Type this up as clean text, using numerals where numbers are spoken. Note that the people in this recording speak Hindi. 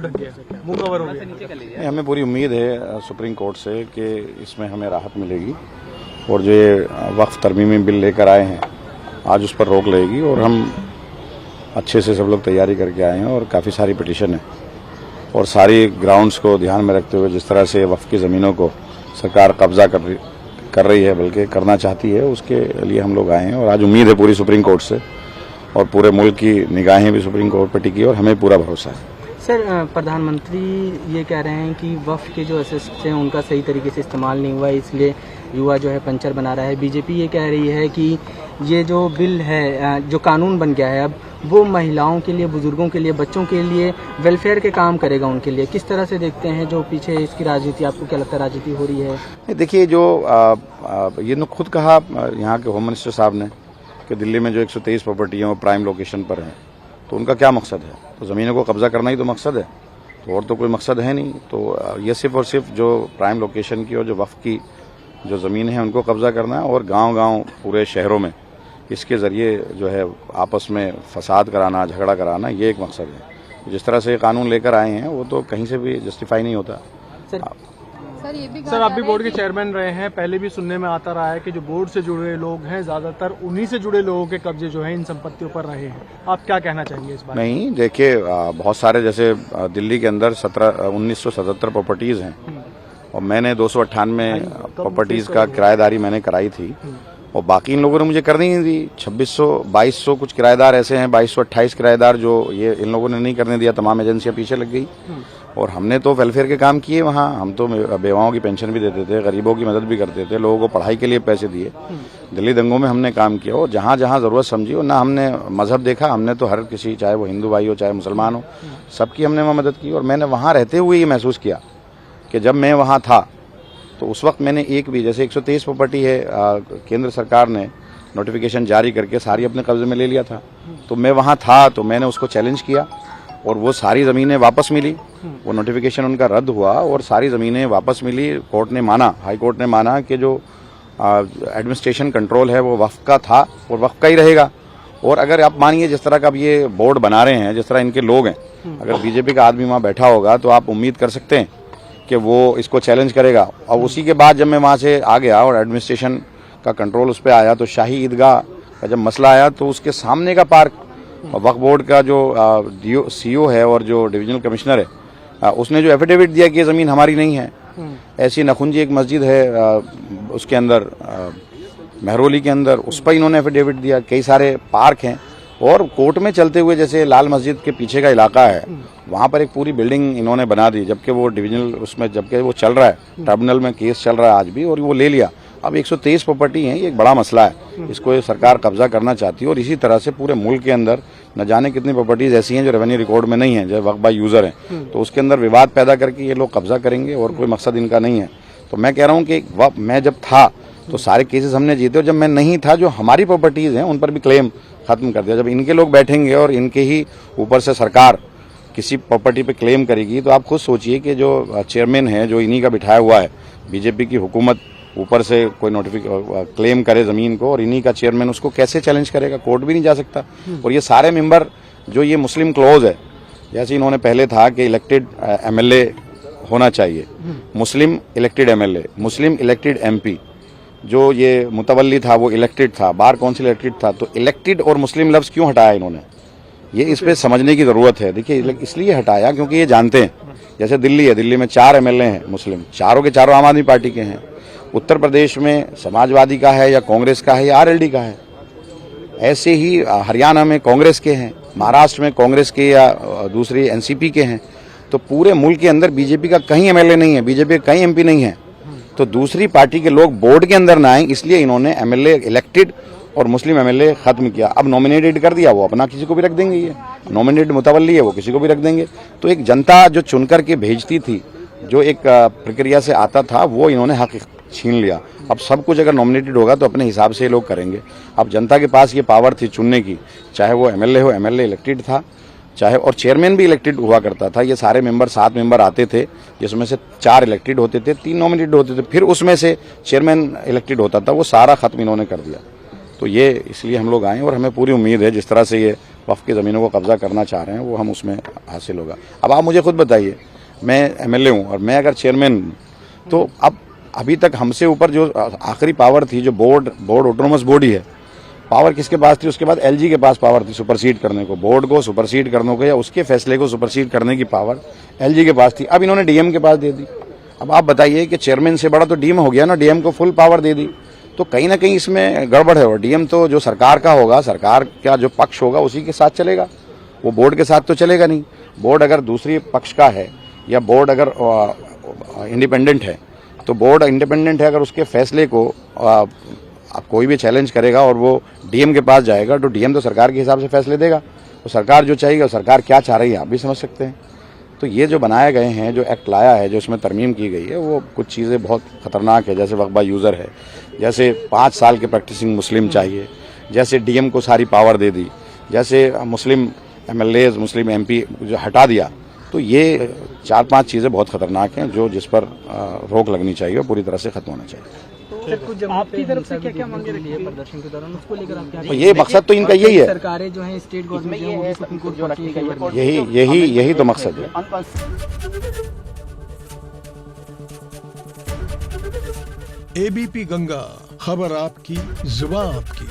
ढक गया है, मुंह कवर हो गया। हमें पूरी उम्मीद है सुप्रीम कोर्ट से कि इसमें हमें राहत मिलेगी और जो ये वक्फ तरमीमी बिल लेकर आए हैं आज उस पर रोक लगेगी और हम अच्छे से सब लोग तैयारी करके आए हैं और काफ़ी सारी पिटीशन है और सारी ग्राउंड्स को ध्यान में रखते हुए जिस तरह से वक्फ की ज़मीनों को सरकार कब्जा कर रही है बल्कि करना चाहती है उसके लिए हम लोग आए हैं और आज उम्मीद है पूरी सुप्रीम कोर्ट से और पूरे मुल्क की निगाहें भी सुप्रीम कोर्ट पर टिकी और हमें पूरा भरोसा है। सर, प्रधानमंत्री ये कह रहे हैं कि वक्फ के जो एसेट्स हैं उनका सही तरीके से इस्तेमाल नहीं हुआ, इसलिए युवा जो है पंचर बना रहा है। बीजेपी ये कह रही है कि ये जो बिल है, जो कानून बन गया है अब, वो महिलाओं के लिए, बुजुर्गों के लिए, बच्चों के लिए वेलफेयर के काम करेगा उनके लिए। किस तरह से देखते हैं जो पीछे इसकी राजनीति, आपको क्या लगता है राजनीति हो रही है? देखिए, जो ये खुद कहा यहाँ के होम मिनिस्टर साहब ने कि दिल्ली में जो 123 प्रॉपर्टियाँ वो प्राइम लोकेशन पर हैं, तो उनका क्या मकसद है? तो ज़मीनों को कब्जा करना ही तो मकसद है, तो और तो कोई मकसद है नहीं। तो ये सिर्फ और सिर्फ जो प्राइम लोकेशन की और जो वक्फ की जो ज़मीन है उनको कब्जा करना है और गांव-गांव पूरे शहरों में इसके ज़रिए जो है आपस में फसाद कराना, झगड़ा कराना, ये एक मकसद है। जिस तरह से कानून लेकर आए हैं वो तो कहीं से भी जस्टिफाई नहीं होता। सर, आप भी बोर्ड के चेयरमैन रहे हैं, पहले भी सुनने में आता रहा है कि जो बोर्ड से जुड़े लोग हैं ज्यादातर उन्हीं से जुड़े लोगों के कब्जे जो है इन संपत्तियों पर रहे हैं। आप क्या कहना चाहेंगे इस बारे में? नहीं, देखिए, बहुत सारे जैसे दिल्ली के अंदर 1977 प्रॉपर्टीज हैं और मैंने 298 प्रॉपर्टीज का किराएदारी मैंने कराई थी और बाकी इन लोगों ने मुझे करनी नहीं दी। 2200 कुछ किराएदार ऐसे हैं, 2228 किराएदार जो ये इन लोगों ने नहीं करने दिया, तमाम एजेंसियां पीछे लग गई और हमने तो वेलफेयर के काम किए वहाँ। हम तो बेवाओं की पेंशन भी देते थे, गरीबों की मदद भी करते थे, लोगों को पढ़ाई के लिए पैसे दिए। दिल्ली दंगों में हमने काम किया और जहाँ जहाँ ज़रूरत समझी और ना हमने मजहब देखा, हमने तो हर किसी, चाहे वो हिंदू भाई हो चाहे मुसलमान हो, सबकी हमने वहाँ मदद की। और मैंने वहाँ रहते हुए ये महसूस किया कि जब मैं वहाँ था तो उस वक्त मैंने एक भी, जैसे 123 प्रॉपर्टी है, केंद्र सरकार ने नोटिफिकेशन जारी करके सारी अपने कब्जे में ले लिया था, तो मैं वहाँ था तो मैंने उसको चैलेंज किया और वो सारी ज़मीनें वापस मिली। वो नोटिफिकेशन उनका रद्द हुआ और सारी ज़मीनें वापस मिली। कोर्ट ने माना, हाई कोर्ट ने माना कि जो एडमिनिस्ट्रेशन कंट्रोल है वो वक्फ का था और वक्फ का ही रहेगा। और अगर आप मानिए जिस तरह का अब ये बोर्ड बना रहे हैं, जिस तरह इनके लोग हैं, अगर बीजेपी का आदमी वहाँ बैठा होगा तो आप उम्मीद कर सकते हैं कि वो इसको चैलेंज करेगा। और उसी के बाद जब मैं वहाँ से आ गया और एडमिनिस्ट्रेशन का कंट्रोल उस पर आया तो शाही ईदगाह का जब मसला आया तो उसके सामने का पार्क, वक्फ बोर्ड का जो सीईओ है और जो डिविजनल कमिश्नर है, उसने जो एफिडेविट दिया कि ये ज़मीन हमारी नहीं है। ऐसी नखुंजी एक मस्जिद है उसके अंदर, महरौली के अंदर, उस पर इन्होंने एफिडेविट दिया। कई सारे पार्क हैं और कोर्ट में चलते हुए जैसे लाल मस्जिद के पीछे का इलाका है वहाँ पर एक पूरी बिल्डिंग इन्होंने बना दी, जबकि वो डिविजनल उसमें, जबकि वो चल रहा है, ट्रिब्यूनल में केस चल रहा है आज भी, और वो ले लिया। अब 123 प्रॉपर्टी हैं, ये एक बड़ा मसला है, इसको ये सरकार कब्जा करना चाहती है। और इसी तरह से पूरे मुल्क के अंदर न जाने कितनी प्रॉपर्टीज ऐसी हैं जो रेवेन्यू रिकॉर्ड में नहीं है, जो वक्फ बाय यूजर हैं, तो उसके अंदर विवाद पैदा करके ये लोग कब्जा करेंगे और कोई मकसद इनका नहीं है। तो मैं कह रहा हूँ कि मैं जब था तो सारे केसेस हमने जीते और जब मैं नहीं था जो हमारी प्रॉपर्टीज हैं उन पर भी क्लेम खत्म कर दिया। जब इनके लोग बैठेंगे और इनके ही ऊपर से सरकार किसी प्रॉपर्टी पे क्लेम करेगी तो आप खुद सोचिए कि जो चेयरमैन है, जो इन्हीं का बिठाया हुआ है, बीजेपी की हुकूमत ऊपर से कोई क्लेम करे ज़मीन को और इन्हीं का चेयरमैन उसको कैसे चैलेंज करेगा? कोर्ट भी नहीं जा सकता। और ये सारे मेंबर जो ये मुस्लिम क्लोज है, जैसे इन्होंने पहले था कि इलेक्टेड एमएलए होना चाहिए, मुस्लिम इलेक्टेड एमएलए, मुस्लिम इलेक्टेड एमपी, जो ये मुतवल्ली था वो इलेक्टेड था, बार काउंसिल इलेक्टेड था, तो इलेक्टेड और मुस्लिम लफ्ज़ क्यों हटाया इन्होंने? ये इस पे समझने की ज़रूरत है। देखिए, इसलिए हटाया क्योंकि ये जानते हैं, जैसे दिल्ली है, दिल्ली में 4 एमएलए हैं मुस्लिम, चारों के चारों आम आदमी पार्टी के हैं। उत्तर प्रदेश में समाजवादी का है या कांग्रेस का है या आरएलडी का है। ऐसे ही हरियाणा में कांग्रेस के हैं, महाराष्ट्र में कांग्रेस के या दूसरी एनसीपी के हैं। तो पूरे मुल्क के अंदर बीजेपी का कहीं एमएलए नहीं है, बीजेपी का कहीं एमपी नहीं है। तो दूसरी पार्टी के लोग बोर्ड के अंदर ना आए, इसलिए इन्होंने एमएलए इलेक्टेड और मुस्लिम एमएलए खत्म किया। अब नॉमिनेटेड कर दिया, वो अपना किसी को भी रख देंगे, ये नॉमिनेटेड मुतवल्ली है वो किसी को भी रख देंगे। तो एक जनता जो चुनकर के भेजती थी, जो एक प्रक्रिया से आता था, वो इन्होंने हक छीन लिया। अब सब कुछ अगर नॉमिनेटेड होगा तो अपने हिसाब से लोग करेंगे। अब जनता के पास ये पावर थी चुनने की, चाहे वो एमएलए हो, एमएलए इलेक्टेड था, चाहे और चेयरमैन भी इलेक्टेड हुआ करता था। ये सारे मेंबर 7 मेंबर आते थे, जिसमें से 4 इलेक्टेड होते थे, 3 नॉमिनेटेड होते थे, फिर उसमें से चेयरमैन इलेक्टेड होता था। वो सारा खत्म इन्होंने कर दिया। तो ये इसलिए हम लोग आए और हमें पूरी उम्मीद है जिस तरह से ये वक्फ की ज़मीनों को कब्जा करना चाह रहे हैं वो हम उसमें हासिल होगा। अब आप मुझे खुद बताइए, मैं एमएलए हूँ और मैं अगर चेयरमैन तो अब अभी तक हमसे ऊपर जो आखिरी पावर थी, जो बोर्ड ऑटोनोमस बॉडी है, पावर किसके पास थी? उसके बाद एलजी के पास पावर थी सुपरसीड करने को, बोर्ड को सुपरसीड करने को या उसके फैसले को सुपरसीड करने की पावर एलजी के पास थी। अब इन्होंने डीएम के पास दे दी। अब आप बताइए कि चेयरमैन से बड़ा तो डीएम हो गया ना, डीएम को फुल पावर दे दी, तो कहीं ना कहीं इसमें गड़बड़ है। और डीएम तो जो सरकार का होगा, सरकार का जो पक्ष होगा उसी के साथ चलेगा, वो बोर्ड के साथ तो चलेगा नहीं। बोर्ड अगर दूसरी पक्ष का है या बोर्ड अगर इंडिपेंडेंट है तो बोर्ड इंडिपेंडेंट है, अगर उसके फैसले को आप कोई भी चैलेंज करेगा और वो डीएम के पास जाएगा तो डीएम तो सरकार के हिसाब से फैसले देगा। तो सरकार जो चाहेगी, सरकार क्या चाह रही है आप भी समझ सकते हैं। तो ये जो बनाए गए हैं, जो एक्ट लाया है, जो इसमें तरमीम की गई है, वो कुछ चीज़ें बहुत खतरनाक है। जैसे वक्बा यूज़र है, जैसे 5 साल के प्रैक्टिसिंग मुस्लिम चाहिए, जैसे डीएम को सारी पावर दे दी, जैसे मुस्लिम एमएलएज, मुस्लिम एमपी जो हटा दिया। तो ये 4-5 चीज़ें बहुत खतरनाक हैं जिस पर रोक लगनी चाहिए और पूरी तरह से खत्म होना चाहिए। आपकी तरफ से क्या मांगे रखी है प्रदर्शन के दौरान, उसको लेकर आप क्या? तो ये मकसद तो इनका यही है, सरकारें जो हैं, स्टेट गवर्नमेंट जो है, वो भी सुप्रीम कोर्ट पहुंचने के बाद यही तो मकसद है। एबीपी गंगा, खबर आपकी, जुबान आपकी।